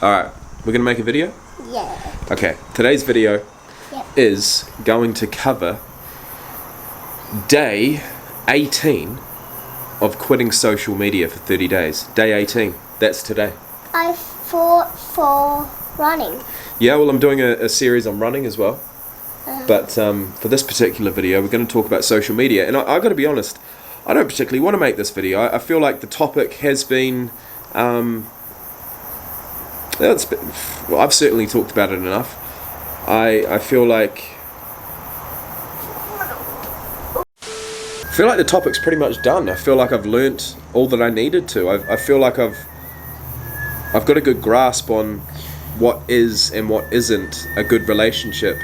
Alright, we're gonna make a video? Yeah. Okay, today's video is going to cover day 18 of quitting social media for 30 days. Day 18, that's today. I fought for running. Yeah, well, I'm doing a series on running as well. But for this particular video, we're going to talk about social media. And I've got to be honest, I don't particularly want to make this video. I feel like the topic has been... well, I've certainly talked about it enough. I feel like the topic's pretty much done. I feel like I've learnt all that I needed to. I feel like I've got a good grasp on what is and what isn't a good relationship,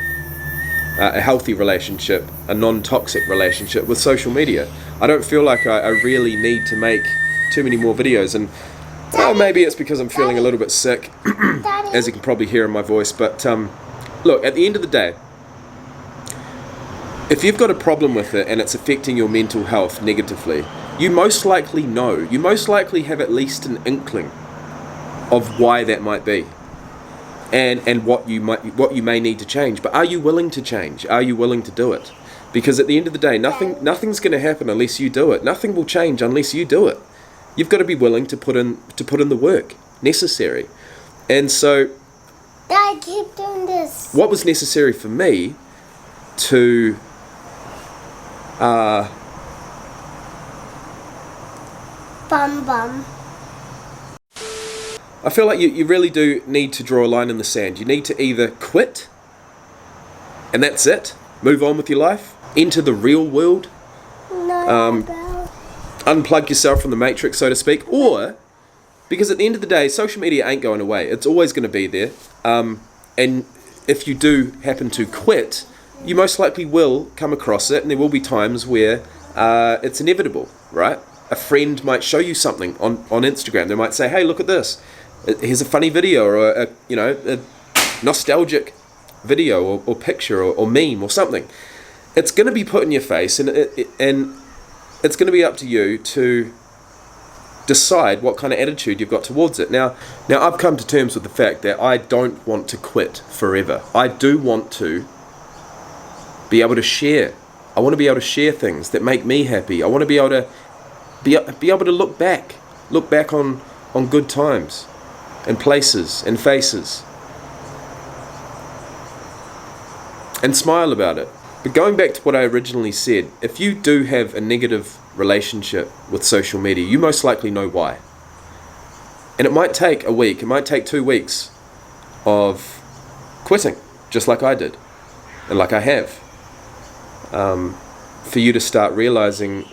a healthy relationship, a non-toxic relationship with social media. I don't feel like I really need to make too many more videos, and maybe it's because I'm feeling a little bit sick, as you can probably hear in my voice. But look, at the end of the day, if you've got a problem with it and it's affecting your mental health negatively, you most likely know, you most likely have at least an inkling of why that might be, and what you may need to change. But are you willing to change? Are you willing to do it? Because at the end of the day, nothing's going to happen unless you do it. Nothing will change unless you do it. You've got to be willing to put in the work necessary. And so, Dad, keep doing this. what was necessary for me to Bum. I feel like you really do need to draw a line in the sand. You need to either quit, and that's it, move on with your life, enter the real world, unplug yourself from the matrix, so to speak, or, because at the end of the day, social media ain't going away. It's always going to be there. And if you do happen to quit, you most likely will come across it, and there will be times where it's inevitable, right? A friend might show you something on Instagram. They might say, hey, look at this. Here's a funny video, or a nostalgic video, or picture, or meme, or something. It's going to be put in your face, and it's going to be up to you to decide what kind of attitude you've got towards it. Now I've come to terms with the fact that I don't want to quit forever. I do want to be able to share. I want to be able to share things that make me happy. I want to be able to look back on good times and places and faces and smile about it. But going back to what I originally said, if you do have a negative relationship with social media, you most likely know why. And it might take a week, it might take 2 weeks of quitting, just like I did, and like I have, for you to start realizing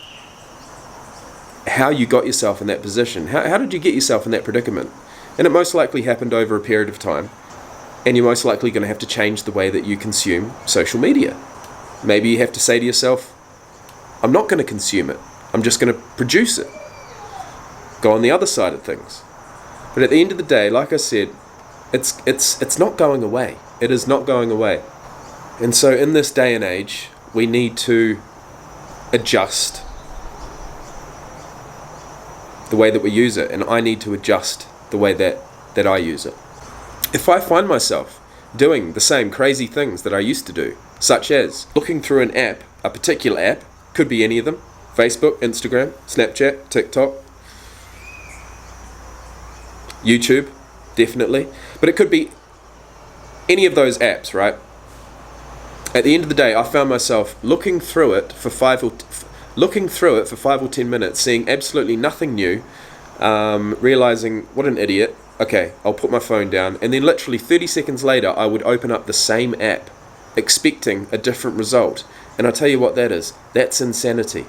how you got yourself in that position. How did you get yourself in that predicament? And it most likely happened over a period of time, and you're most likely going to have to change the way that you consume social media. Maybe you have to say to yourself, I'm not going to consume it, I'm just going to produce it. Go on the other side of things. But at the end of the day, like I said, it's not going away. It is not going away. And so in this day and age, we need to adjust the way that we use it, and I need to adjust the way that I use it. If I find myself doing the same crazy things that I used to do, such as looking through an app, a particular app, could be any of them, Facebook, Instagram, Snapchat, TikTok, YouTube, definitely, but it could be any of those apps, right? At the end of the day, I found myself looking through it for 5 or 10 minutes, seeing absolutely nothing new, realizing what an idiot. Okay, I'll put my phone down, and then literally 30 seconds later, I would open up the same app, expecting a different result. And I'll tell you what that is. That's insanity.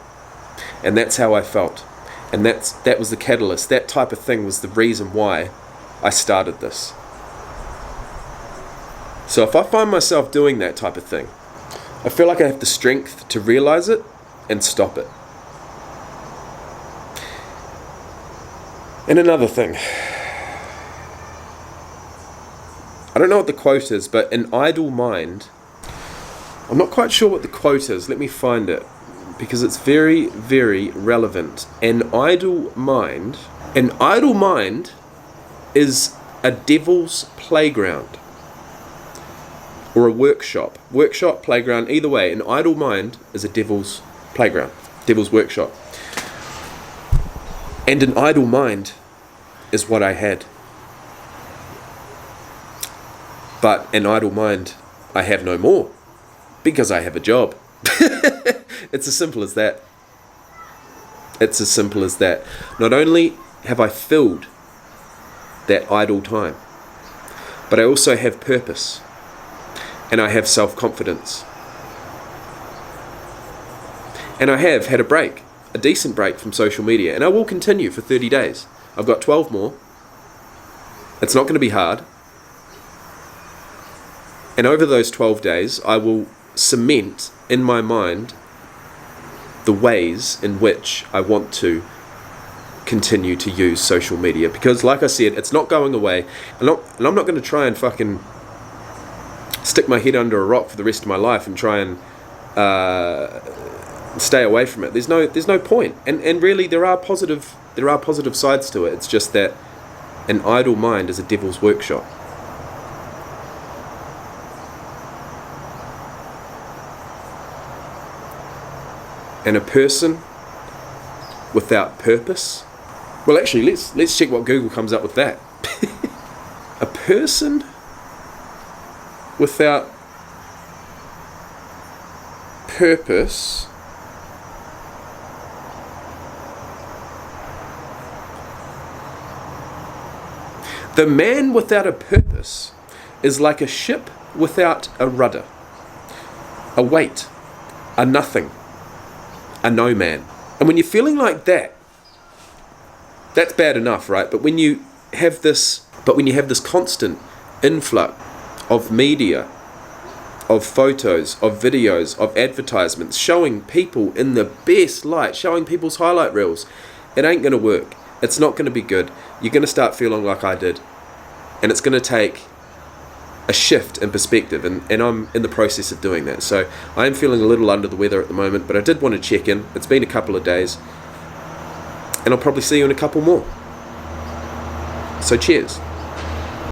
And that's how I felt. And that was the catalyst. That type of thing was the reason why I started this. So if I find myself doing that type of thing, I feel like I have the strength to realize it and stop it. And another thing, I don't know what the quote is, but an idle mind, I'm not quite sure what the quote is, let me find it, because it's very, very relevant. An idle mind is a devil's playground or a workshop. Workshop, playground, either way, an idle mind is a devil's playground, devil's workshop. And an idle mind is what I had. But an idle mind I have no more because I have a job. It's as simple as that. It's as simple as that. Not only have I filled that idle time, but I also have purpose, and I have self-confidence, and I have had a break, a decent break from social media, and I will continue for 30 days. I've got 12 more. It's not going to be hard. And over those 12 days, I will cement in my mind the ways in which I want to continue to use social media. Because like I said, it's not going away. And I'm not going to try and fucking stick my head under a rock for the rest of my life and try and stay away from it. There's no point. And really there are positive sides to it. It's just that an idle mind is a devil's workshop. And a person without purpose. Well, actually, let's check what Google comes up with that. A person without purpose The man without a purpose is like a ship without a rudder, a weight, a nothing, a no man. And when you're feeling like that, that's bad enough, right? But when you have this constant influx of media, of photos, of videos, of advertisements, showing people in the best light, showing people's highlight reels, it ain't going to work. It's not going to be good. You're going to start feeling like I did. And it's going to take a shift in perspective. And I'm in the process of doing that. So I am feeling a little under the weather at the moment. But I did want to check in. It's been a couple of days. And I'll probably see you in a couple more. So cheers.